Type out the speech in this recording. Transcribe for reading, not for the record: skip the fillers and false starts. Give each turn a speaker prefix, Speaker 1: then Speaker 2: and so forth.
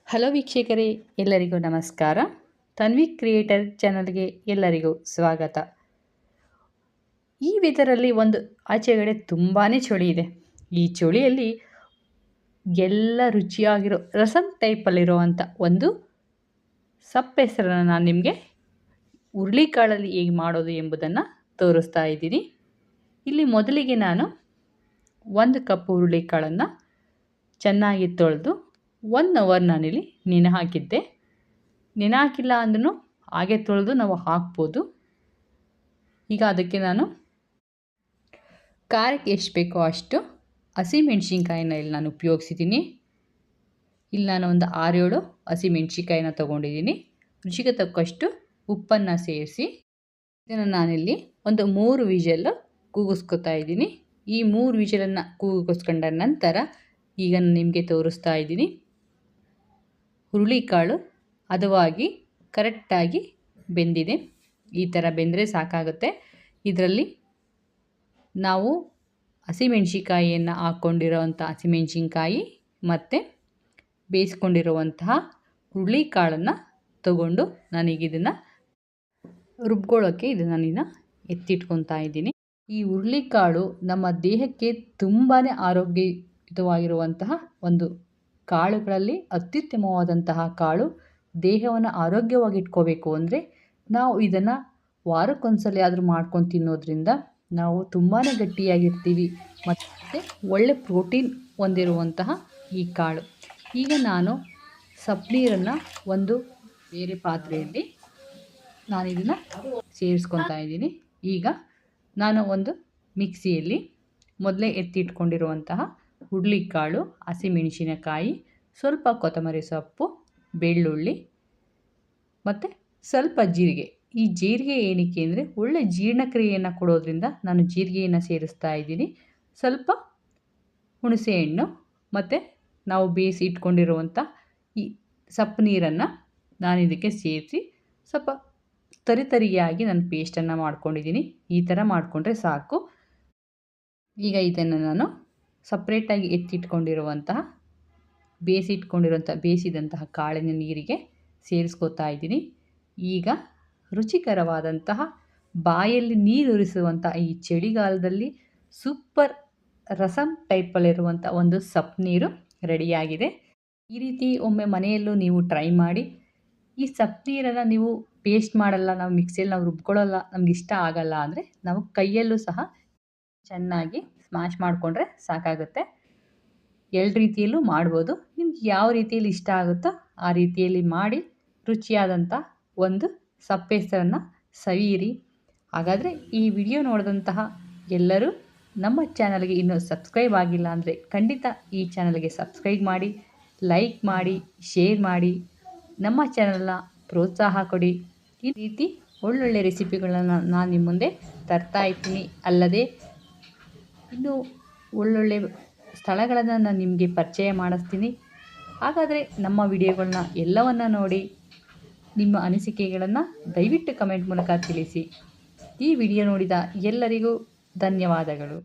Speaker 1: Hello ವೀಕ್ಷಕರೇ, ಎಲ್ಲರಿಗೂ ನಮಸ್ಕಾರ. ತನ್ವಿ ಕ್ರಿಯೇಟರ್ ಚಾನಲ್ಗೆ ಎಲ್ಲರಿಗೂ ಸ್ವಾಗತ. ಈ ವೆದರಲ್ಲಿ ಒಂದು ಆಚೆಗಡೆ ತುಂಬಾ ಚಳಿ ಇದೆ. ಈ ಚಳಿಯಲ್ಲಿ ಎಲ್ಲ ರುಚಿಯಾಗಿರೋ ರಸಮ್ ಟೈಪಲ್ಲಿರುವಂಥ ಒಂದು ಸೊಪ್ಪು ಹೆಸರನ್ನು ನಾನು ನಿಮಗೆ ಹುರುಳಿಕಾಳಲ್ಲಿ ಹೇಗೆ ಮಾಡೋದು ಎಂಬುದನ್ನು ತೋರಿಸ್ತಾ ಇದ್ದೀನಿ. ಇಲ್ಲಿ ಮೊದಲಿಗೆ ನಾನು 1 ಕಪ್ ಹುರುಳಿಕಾಳನ್ನು ಚೆನ್ನಾಗಿ ತೊಳೆದು 1 ಅವರ್ ನಾನಿಲ್ಲಿ ನೆನೆ ಹಾಕಿದ್ದೆ. ನೆನೆ ಹಾಕಿಲ್ಲ ಅಂದ್ರೂ ಹಾಗೆ ತೊಳೆದು ನಾವು ಹಾಕ್ಬೋದು. ಈಗ ಅದಕ್ಕೆ ನಾನು ಖಾರಕ್ಕೆ ಎಷ್ಟು ಬೇಕೋ ಅಷ್ಟು ಹಸಿಮೆಣ್ಸಿನ್ಕಾಯಿನ ಇಲ್ಲಿ ನಾನು ಉಪಯೋಗಿಸಿದ್ದೀನಿ. ಇಲ್ಲಿ ನಾನು ಒಂದು 6-7 ಹಸಿಮೆಣ್ಸಿನ್ಕಾಯಿನ ತೊಗೊಂಡಿದ್ದೀನಿ. ರುಚಿಗೆ ತಕ್ಕಷ್ಟು ಉಪ್ಪನ್ನು ಸೇರಿಸಿ ಇದನ್ನು ನಾನಿಲ್ಲಿ ಒಂದು 3 ವಿಷಲ್ ಕೂಗಿಸ್ಕೊತಾ ಇದ್ದೀನಿ. ಈ 3 ವಿಷಲನ್ನು ಕೂಗಿಸ್ಕೊಂಡ ನಂತರ ಈಗ ನಿಮಗೆ ತೋರಿಸ್ತಾ ಇದ್ದೀನಿ. ಹುರುಳಿಕಾಳು ಹದವಾಗಿ ಕರೆಕ್ಟಾಗಿ ಬೆಂದಿದೆ. ಈ ಥರ ಬೆಂದರೆ ಸಾಕಾಗುತ್ತೆ. ಇದರಲ್ಲಿ ನಾವು ಹಸಿಮೆಣ್ಸಿನ್ಕಾಯಿಯನ್ನು ಹಾಕ್ಕೊಂಡಿರೋವಂಥ ಹಸಿಮೆಣ್ಸಿನ್ಕಾಯಿ ಮತ್ತು ಬೇಯಿಸ್ಕೊಂಡಿರುವಂತಹ ಹುರುಳಿಕಾಳನ್ನು ತಗೊಂಡು ನಾನೀಗ ಇದನ್ನು ರುಬ್ಕೊಳ್ಳೋಕ್ಕೆ ನಾನಿನ್ನು ಎತ್ತಿಟ್ಕೊತಾ ಇದ್ದೀನಿ. ಈ ಹುರುಳಿಕಾಳು ನಮ್ಮ ದೇಹಕ್ಕೆ ತುಂಬಾ ಆರೋಗ್ಯಯುತವಾಗಿರುವಂತಹ ಒಂದು ಕಾಳುಗಳಲ್ಲಿ ಅತ್ಯುತ್ತಮವಾದಂತಹ ಕಾಳು. ದೇಹವನ್ನು ಆರೋಗ್ಯವಾಗಿ ಇಟ್ಕೋಬೇಕು ಅಂದರೆ ನಾವು ಇದನ್ನು ವಾರಕ್ಕೊಂದ್ಸಲ ಆದರೂ ಮಾಡ್ಕೊಂಡು ತಿನ್ನೋದ್ರಿಂದ ನಾವು ತುಂಬಾ ಗಟ್ಟಿಯಾಗಿರ್ತೀವಿ ಮತ್ತು ಒಳ್ಳೆ ಪ್ರೋಟೀನ್ ಹೊಂದಿರುವಂತಹ ಈ ಕಾಳು. ಈಗ ನಾನು ಸಪ್ಪೆ ನೀರನ್ನು ಒಂದು ಬೇರೆ ಪಾತ್ರೆಯಲ್ಲಿ ನಾನು ಇದನ್ನು ಸೇರಿಸ್ಕೊತಾ ಇದ್ದೀನಿ. ಈಗ ನಾನು ಒಂದು ಮಿಕ್ಸಿಯಲ್ಲಿ ಮೊದಲೇ ಎತ್ತಿಟ್ಕೊಂಡಿರುವಂತಹ ಹುರುಳಿಕಾಳು, ಹಸಿಮೆಣಸಿನಕಾಯಿ, ಸ್ವಲ್ಪ ಕೊತ್ತಂಬರಿ ಸೊಪ್ಪು, ಬೆಳ್ಳುಳ್ಳಿ ಮತ್ತು ಸ್ವಲ್ಪ ಜೀರಿಗೆ. ಈ ಜೀರಿಗೆ ಏನಕ್ಕೆ ಅಂದರೆ ಒಳ್ಳೆ ಜೀರ್ಣಕ್ರಿಯೆಯನ್ನು ಕೊಡೋದ್ರಿಂದ ನಾನು ಜೀರಿಗೆಯನ್ನು ಸೇರಿಸ್ತಾ ಇದ್ದೀನಿ. ಸ್ವಲ್ಪ ಹುಣಸೆಹಣ್ಣು ಮತ್ತು ನಾವು ಬೇಯಿಸಿ ಇಟ್ಕೊಂಡಿರುವಂಥ ಈ ಸಪ್ಪು ನೀರನ್ನು ನಾನು ಇದಕ್ಕೆ ಸೇರಿಸಿ ಸ್ವಲ್ಪ ತರಿಯಾಗಿ ನಾನು ಪೇಸ್ಟನ್ನು ಮಾಡ್ಕೊಂಡಿದ್ದೀನಿ. ಈ ಥರ ಮಾಡಿಕೊಂಡ್ರೆ ಸಾಕು. ಈಗ ಇದನ್ನು ನಾನು ಸಪ್ರೇಟಾಗಿ ಎತ್ತಿಟ್ಕೊಂಡಿರುವಂತಹ ಬೇಯಿಸಿದಂತಹ ಕಾಳಿನ ನೀರಿಗೆ ಸೇರಿಸ್ಕೊತಾ ಇದ್ದೀನಿ. ಈಗ ರುಚಿಕರವಾದಂತಹ ಬಾಯಲ್ಲಿ ನೀರುರಿಸುವಂಥ ಈ ಚಳಿಗಾಲದಲ್ಲಿ ಸೂಪರ್ ರಸಮ್ ಟೈಪಲ್ಲಿರುವಂಥ ಒಂದು ಸೊಪ್ಪು ನೀರು ರೆಡಿಯಾಗಿದೆ. ಈ ರೀತಿ ಒಮ್ಮೆ ಮನೆಯಲ್ಲೂ ನೀವು ಟ್ರೈ ಮಾಡಿ. ಈ ಸೊಪ್ಪು ನೀರನ್ನು ನೀವು ಪೇಸ್ಟ್ ಮಾಡಲ್ಲ, ನಾವು ಮಿಕ್ಸಿಯಲ್ಲಿ ನಾವು ರುಬ್ಕೊಳ್ಳಲ್ಲ, ನಮ್ಗೆ ಇಷ್ಟ ಆಗಲ್ಲ ಅಂದರೆ ನಾವು ಕೈಯಲ್ಲೂ ಸಹ ಚೆನ್ನಾಗಿ ಸ್ಮ್ಯಾಶ್ ಮಾಡಿಕೊಂಡ್ರೆ ಸಾಕಾಗುತ್ತೆ. 2 ರೀತಿಯಲ್ಲೂ ಮಾಡ್ಬೋದು. ನಿಮ್ಗೆ ಯಾವ ರೀತಿಯಲ್ಲಿ ಇಷ್ಟ ಆಗುತ್ತೋ ಆ ರೀತಿಯಲ್ಲಿ ಮಾಡಿ ರುಚಿಯಾದಂಥ ಒಂದು ಸೊಪ್ಪು ಹೆಸರನ್ನು ಸವಿಯಿರಿ. ಹಾಗಾದರೆ ಈ ವಿಡಿಯೋ ನೋಡಿದಂತಹ ಎಲ್ಲರೂ ನಮ್ಮ ಚಾನಲ್ಗೆ ಇನ್ನೂ ಸಬ್ಸ್ಕ್ರೈಬ್ ಆಗಿಲ್ಲ ಅಂದರೆ ಖಂಡಿತ ಈ ಚಾನಲ್ಗೆ ಸಬ್ಸ್ಕ್ರೈಬ್ ಮಾಡಿ, ಲೈಕ್ ಮಾಡಿ, ಶೇರ್ ಮಾಡಿ, ನಮ್ಮ ಚಾನಲ್ನ ಪ್ರೋತ್ಸಾಹ ಕೊಡಿ. ಈ ರೀತಿ ಒಳ್ಳೊಳ್ಳೆ ರೆಸಿಪಿಗಳನ್ನು ನಾನು ನಿಮ್ಮ ಮುಂದೆ ತರ್ತಾ ಇರ್ತೀನಿ. ಅಲ್ಲದೆ ಇನ್ನೂ ಒಳ್ಳೊಳ್ಳೆ ಸ್ಥಳಗಳನ್ನು ನಾನು ನಿಮಗೆ ಪರಿಚಯ ಮಾಡಿಸ್ತೀನಿ. ಹಾಗಾದರೆ ನಮ್ಮ ವಿಡಿಯೋಗಳನ್ನ ಎಲ್ಲವನ್ನು ನೋಡಿ ನಿಮ್ಮ ಅನಿಸಿಕೆಗಳನ್ನು ದಯವಿಟ್ಟು ಕಮೆಂಟ್ ಮೂಲಕ ತಿಳಿಸಿ. ಈ ವಿಡಿಯೋ ನೋಡಿದ ಎಲ್ಲರಿಗೂ ಧನ್ಯವಾದಗಳು.